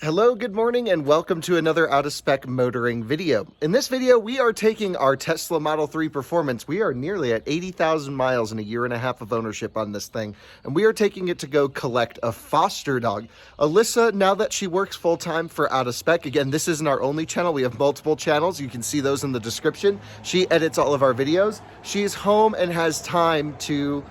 Hello, good morning, and welcome to another out-of-spec motoring video. In this video, we are taking our Tesla Model 3 Performance. We are nearly at 80,000 miles in a year and a half of ownership on this thing, and we are taking it to go collect a foster dog. Alyssa, now that she works full-time for out-of-spec, again, this isn't our only channel. We have multiple channels. You can see those in the description. She edits all of our videos. She's home and has time to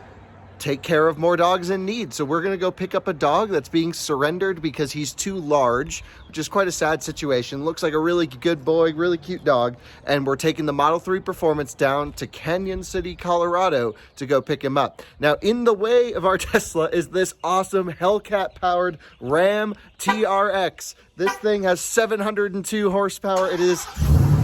take care of more dogs in need. So we're going to go pick up a dog that's being surrendered because he's too large, which is quite a sad situation. Looks like a really good boy, really cute dog. And we're taking the Model 3 Performance down to Cañon City, Colorado to go pick him up. Now, in the way of our Tesla is this awesome Hellcat-powered Ram TRX. This thing has 702 horsepower. It is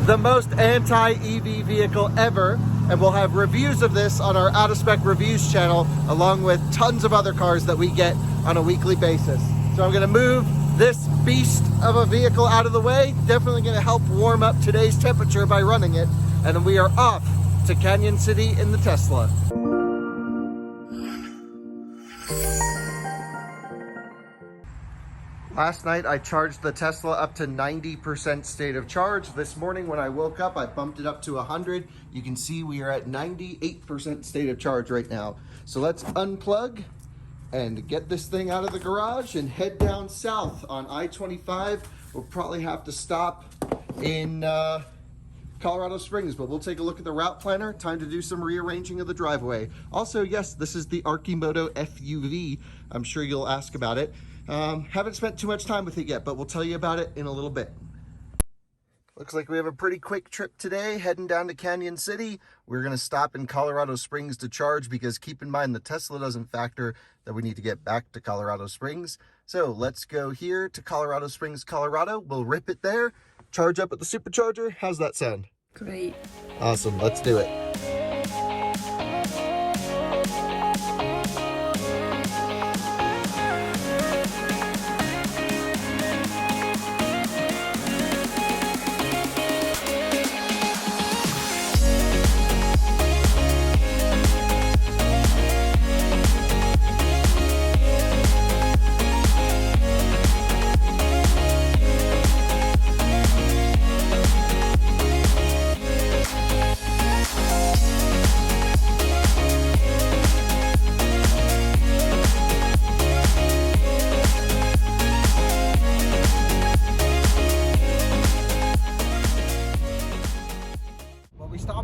the most anti-EV vehicle ever, and we'll have reviews of this on our out-of-spec reviews channel, along with tons of other cars that we get on a weekly basis. So I'm gonna move this beast of a vehicle out of the way. Definitely gonna help warm up today's temperature by running it, and we are off to Cañon City in the Tesla. Last night, I charged the Tesla up to 90% state of charge. This morning, when I woke up, I bumped it up to 100. You can see we are at 98% state of charge right now. So let's unplug and get this thing out of the garage and head down south on I-25. We'll probably have to stop in Colorado Springs, but we'll take a look at the route planner. Time to do some rearranging of the driveway. Also, yes, this is the Archimoto FUV. I'm sure you'll ask about it. Haven't spent too much time with it yet, but we'll tell you about it in a little bit. Looks like we have a pretty quick trip today, heading down to Cañon City. We're going to stop in Colorado Springs to charge because keep in mind the Tesla doesn't factor that we need to get back to Colorado Springs. So let's go here to Colorado Springs, Colorado. We'll rip it there, charge up at the supercharger. How's that sound? Great. Awesome. Let's do it.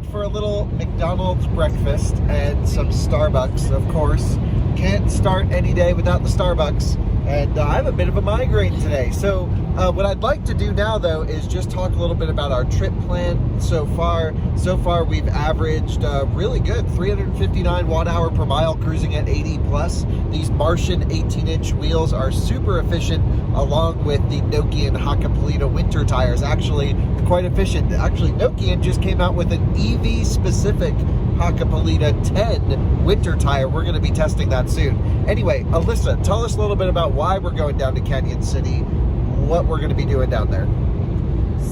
For a little McDonald's breakfast and some Starbucks, of course. Can't start any day without the Starbucks. And I have a bit of a migraine today. So what I'd like to do now, though, is just talk a little bit about our trip plan so far. So far, we've averaged really good, 359 watt-hour per mile, cruising at 80 plus. These Martian 18-inch wheels are super efficient, along with the Nokian Hakkapeliitta winter tires. Actually, quite efficient. Actually, Nokian just came out with an EV-specific Hakkapeliitta 10 winter tire. We're going to be testing that soon. Anyway, Alyssa, tell us a little bit about why we're going down to Cañon City, what we're going to be doing down there.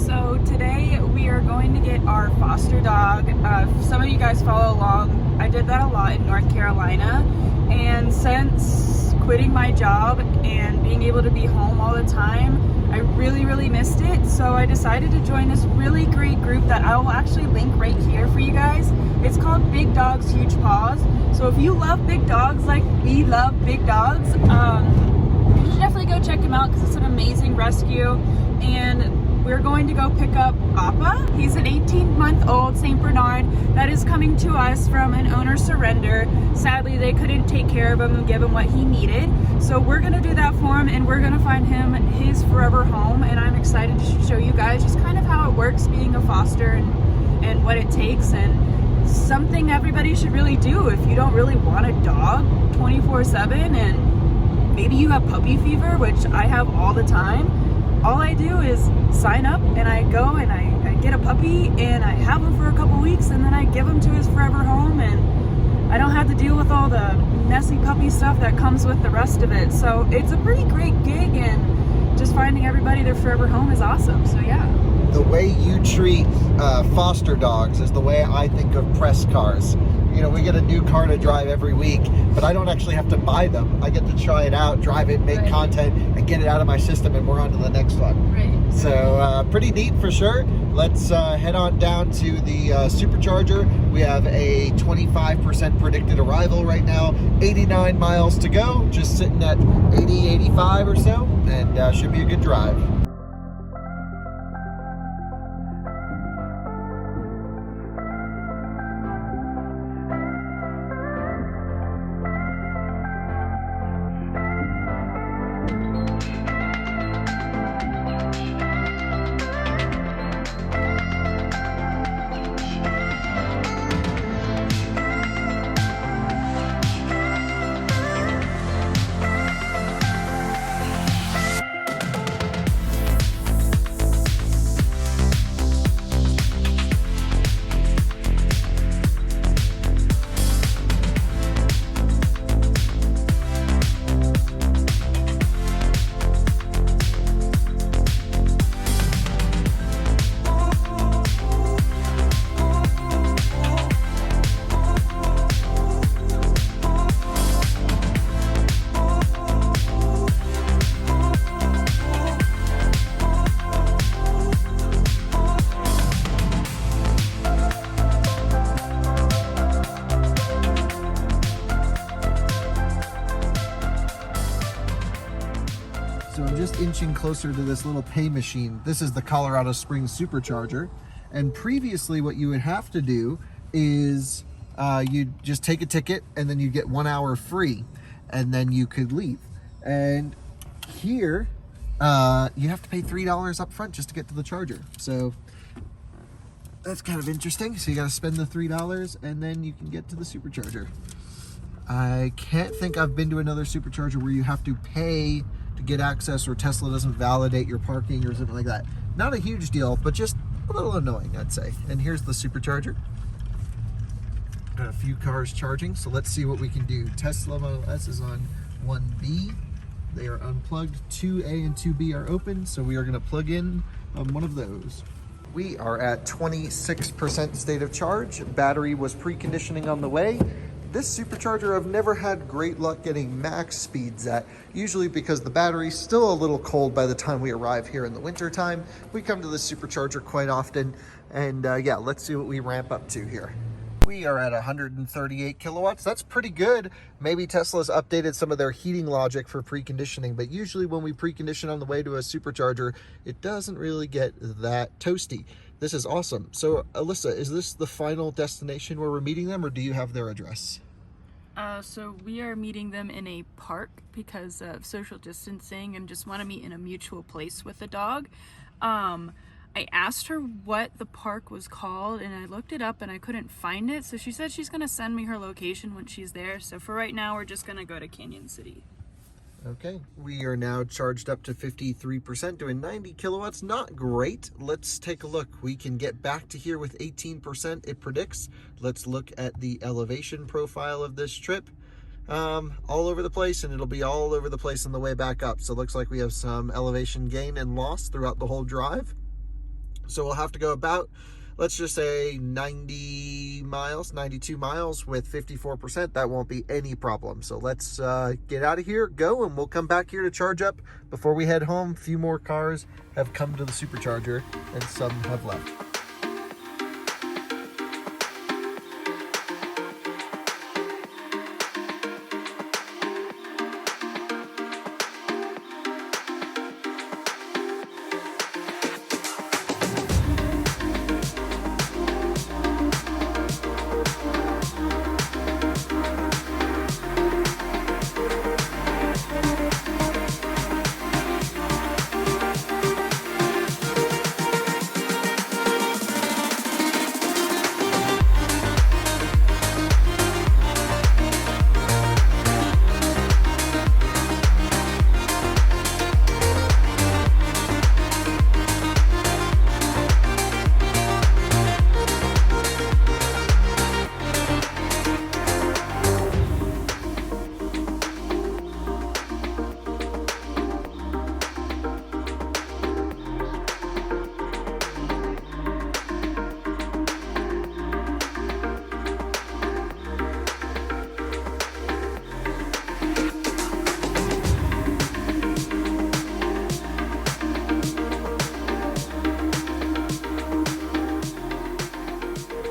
So today we are going to get our foster dog. Some of you guys follow along. I did that a lot in North Carolina, and since quitting my job and being able to be home all the time, I really missed it. So I decided to join this really great group that I will actually link right here for you guys. It's called Big Dogs Huge Paws. So if you love big dogs like we love big dogs, you should definitely go check him out because it's an amazing rescue. And we're going to go pick up Appa. He's an 18-month-old St. Bernard that is coming to us from an owner surrender. Sadly, they couldn't take care of him and give him what he needed. So we're gonna do that for him, and we're gonna find him his forever home. And I'm excited to show you guys just kind of how it works being a foster and what it takes, and something everybody should really do if you don't really want a dog 24/7 and maybe you have puppy fever, which I have all the time. All I do is sign up and I go and I get a puppy and I have him for a couple weeks and then I give him to his forever home, and I don't have to deal with all the messy puppy stuff that comes with the rest of it. So it's a pretty great gig, and just finding everybody their forever home is awesome. So yeah. The way you treat foster dogs is the way I think of press cars. we get a new car to drive every week, but I don't actually have to buy them. I get to try it out, drive it, make content, and get it out of my system, and we're on to the next one. Right. So pretty neat for sure. Let's head on down to the supercharger. We have a 25% predicted arrival right now, 89 miles to go, just sitting at 80, 85 or so, and should be a good drive. So I'm just inching closer to this little pay machine. This is the Colorado Springs supercharger. And previously what you would have to do is you just take a ticket and then you get 1 hour free and then you could leave. And here you have to pay $3 up front just to get to the charger. So that's kind of interesting. So you got to spend the $3 and then you can get to the supercharger. I can't think I've been to another supercharger where you have to pay to get access, or Tesla doesn't validate your parking or something like that. Not a huge deal, but just a little annoying, I'd say. And here's the supercharger. Got a few cars charging, so let's see what we can do. Tesla Model S is on 1B. They are unplugged. 2A and 2B are open, so we are going to plug in on one of those. We are at 26% state of charge. Battery was preconditioning on the way. This supercharger I've never had great luck getting max speeds at, usually because the battery's still a little cold by the time we arrive here in the winter time. We come to this supercharger quite often, and yeah, let's see what we ramp up to here. We are at 138 kilowatts. That's pretty good. Maybe Tesla's updated some of their heating logic for preconditioning, but usually when we precondition on the way to a supercharger, it doesn't really get that toasty. This is awesome. So Alyssa, is this the final destination where we're meeting them, or do you have their address? So we are meeting them in a park because of social distancing and just want to meet in a mutual place with the dog. I asked her what the park was called and I looked it up and I couldn't find it. So she said she's going to send me her location when she's there. So for right now, we're just going to go to Cañon City. Okay, we are now charged up to 53%, doing 90 kilowatts. Not great. Let's take a look. We can get back to here with 18%, it predicts. Let's look at the elevation profile of this trip. All over the place, and it'll be all over the place on the way back up. So it looks like we have some elevation gain and loss throughout the whole drive. So we'll have to go about, let's just say 90 miles, 92 miles with 54%. That won't be any problem. So let's get out of here, go, and we'll come back here to charge up before we head home. A few more cars have come to the supercharger and some have left.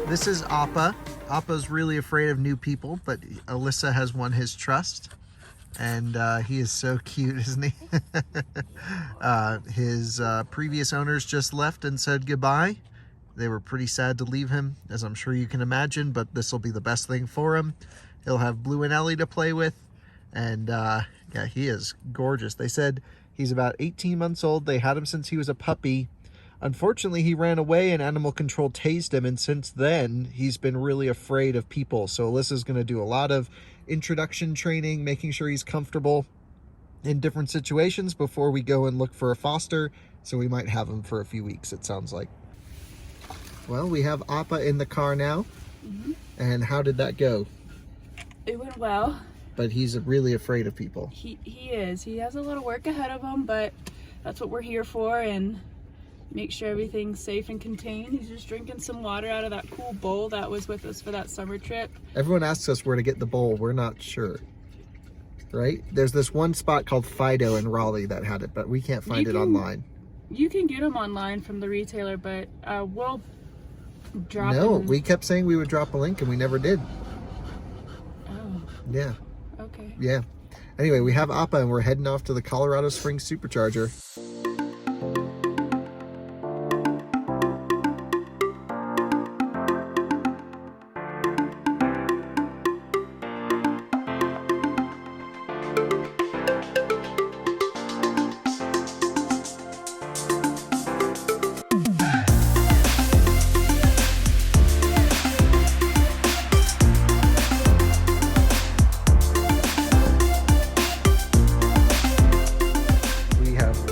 This is Appa. Appa's really afraid of new people, but Alyssa has won his trust. And he is so cute, isn't he? His previous owners just left and said goodbye. They were pretty sad to leave him, as I'm sure you can imagine, but this will be the best thing for him. He'll have Blue and Ellie to play with. And yeah, he is gorgeous. They said he's about 18 months old. They had him since he was a puppy. Unfortunately, he ran away and animal control tased him, and since then, he's been really afraid of people. So Alyssa's going to do a lot of introduction training, making sure he's comfortable in different situations before we go and look for a foster. So we might have him for a few weeks, it sounds like. Well, we have Appa in the car now. Mm-hmm. And how did that go? It went well. But he's really afraid of people. He is. He has a little work ahead of him, but that's what we're here for, and make sure everything's safe and contained. He's just drinking some water out of that cool bowl that was with us for that summer trip. Everyone asks us where to get the bowl. We're not sure, right? There's this one spot called Fido in Raleigh that had it, but we can't find it online. You can get them online from the retailer, but we'll drop No, them. we kept saying we would drop a link and we never did. Oh. Yeah. Okay. Yeah. Anyway, we have Appa and we're heading off to the Colorado Springs Supercharger.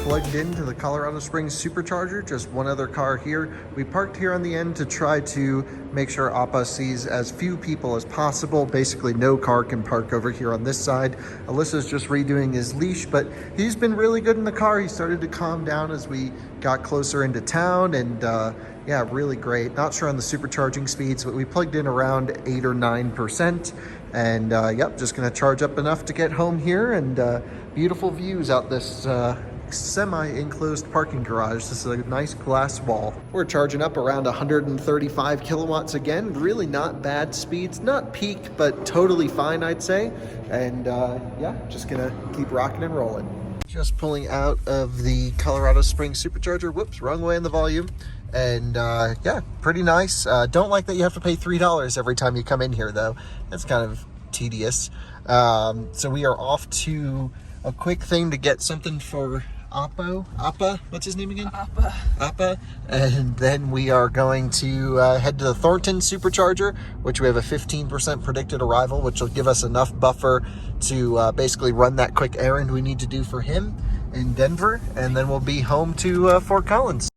Plugged into the Colorado Springs Supercharger, just one other car here. We parked here on the end to try to make sure Appa sees as few people as possible. Basically, no car can park over here on this side. Alyssa's just redoing his leash, but he's been really good in the car. He started to calm down as we got closer into town, and yeah, really great. Not sure on the supercharging speeds, but we plugged in around 8 or 9%. And yep, just gonna charge up enough to get home here, and beautiful views out this semi-enclosed parking garage. This is a nice glass wall. We're charging up around 135 kilowatts again. Really not bad speeds, not peak, but totally fine, I'd say. And yeah, just gonna keep rocking and rolling. Just pulling out of the Colorado Springs Supercharger. Whoops, wrong way in the volume. And yeah, pretty nice. Don't like that you have to pay $3 every time you come in here, though. That's kind of tedious. So we are off to a quick thing to get something for Appa, what's his name again? Appa. And then we are going to head to the Thornton Supercharger, which we have a 15% predicted arrival, which will give us enough buffer to basically run that quick errand we need to do for him in Denver. And then we'll be home to Fort Collins.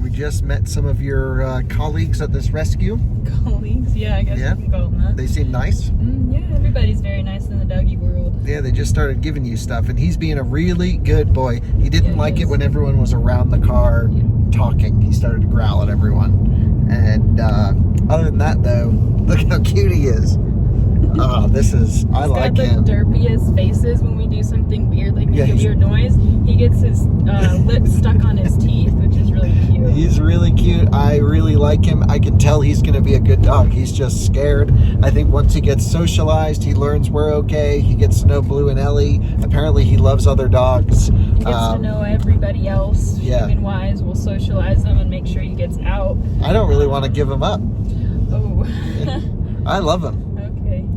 We just met some of your colleagues at this rescue. Colleagues, yeah, I guess you can call them that. They seem nice. Yeah, everybody's very nice in the doggy world. Yeah, they just started giving you stuff, and he's being a really good boy. He didn't like it when everyone was around the car talking. He started to growl at everyone. And other than that, though, look how cute he is. Oh, I like him. He's got the derpiest faces when we do something weird, like make a weird noise. He gets his lips stuck on his teeth, which is really cute. He's really cute. I really like him. I can tell he's going to be a good dog. He's just scared. I think once he gets socialized, he learns we're okay. He gets to know Blue and Ellie. Apparently, he loves other dogs. He gets to know everybody else. Human-wise, we'll socialize him and make sure he gets out. I don't really want to give him up. Oh. I love him.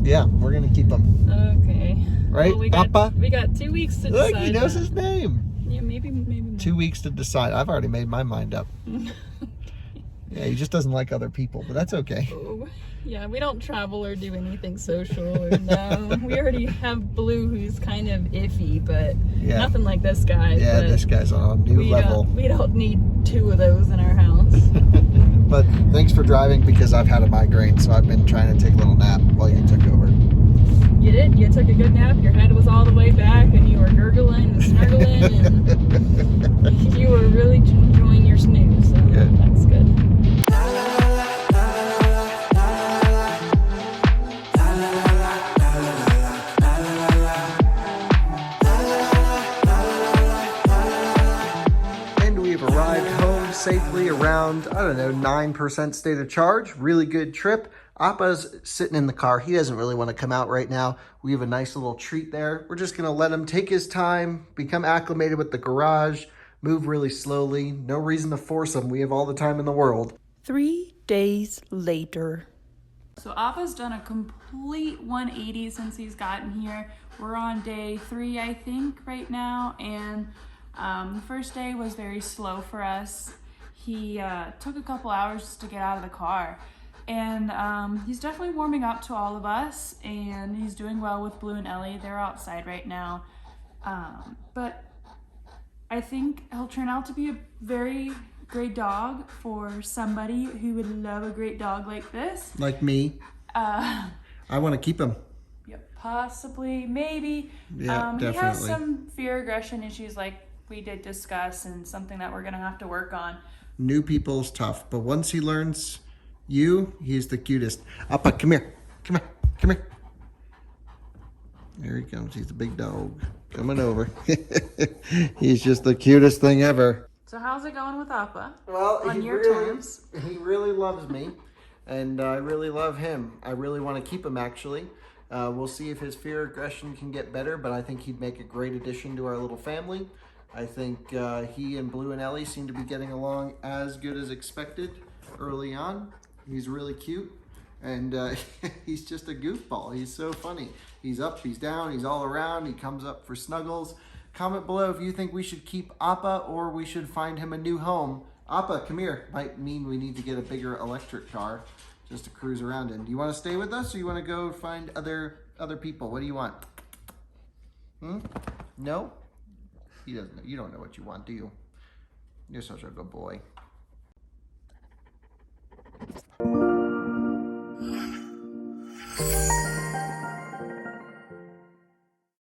Yeah, we're gonna keep him. Okay. Right, well, Appa? We got 2 weeks to decide. Look, he knows his name. Yeah, maybe more. 2 weeks to decide. I've already made my mind up. Yeah, he just doesn't like other people, but that's okay. Oh, yeah, we don't travel or do anything social. Or no, we already have Blue, who's kind of iffy, but nothing like this guy. Yeah, this guy's on a new level. We don't need 2 of those in our house. But thanks for driving, because I've had a migraine, so I've been trying to take a little nap while you took over. You did. You took a good nap. Your head was all the way back, and you were gurgling and snurgling, and you were really enjoying your snooze. So that's good. Arrived home safely around, I don't know, 9% state of charge. Really good trip. Appa's sitting in the car. He doesn't really want to come out right now. We have a nice little treat there. We're just going to let him take his time, become acclimated with the garage, move really slowly. No reason to force him. We have all the time in the world. 3 days later. So Appa's done a complete 180 since he's gotten here. We're on day 3, I think, right now, and the first day was very slow for us. He took a couple hours to get out of the car, and he's definitely warming up to all of us, and he's doing well with Blue and Ellie. They're outside right now, but I think he'll turn out to be a very great dog for somebody who would love a great dog like this. Like me. I want to keep him. Yep, possibly, maybe. Yeah, definitely. He has some fear aggression issues like we did discuss, and something that we're gonna have to work on. New people's tough, but once he learns you, he's the cutest. Appa, come here. Come here. Come here. There he comes. He's a big dog coming over. He's just the cutest thing ever. So how's it going with Appa? Well, on your terms? He really loves me, and I really love him. I really want to keep him, actually. We'll see if his fear aggression can get better, but I think he'd make a great addition to our little family. I think he and Blue and Ellie seem to be getting along as good as expected early on. He's really cute, and he's just a goofball. He's so funny. He's up, he's down, he's all around. He comes up for snuggles. Comment below if you think we should keep Appa or we should find him a new home. Appa, come here. Might mean we need to get a bigger electric car just to cruise around in. Do you want to stay with us, or you want to go find other people? What do you want? No? He doesn't know. You don't know what you want, do you? You're such a good boy.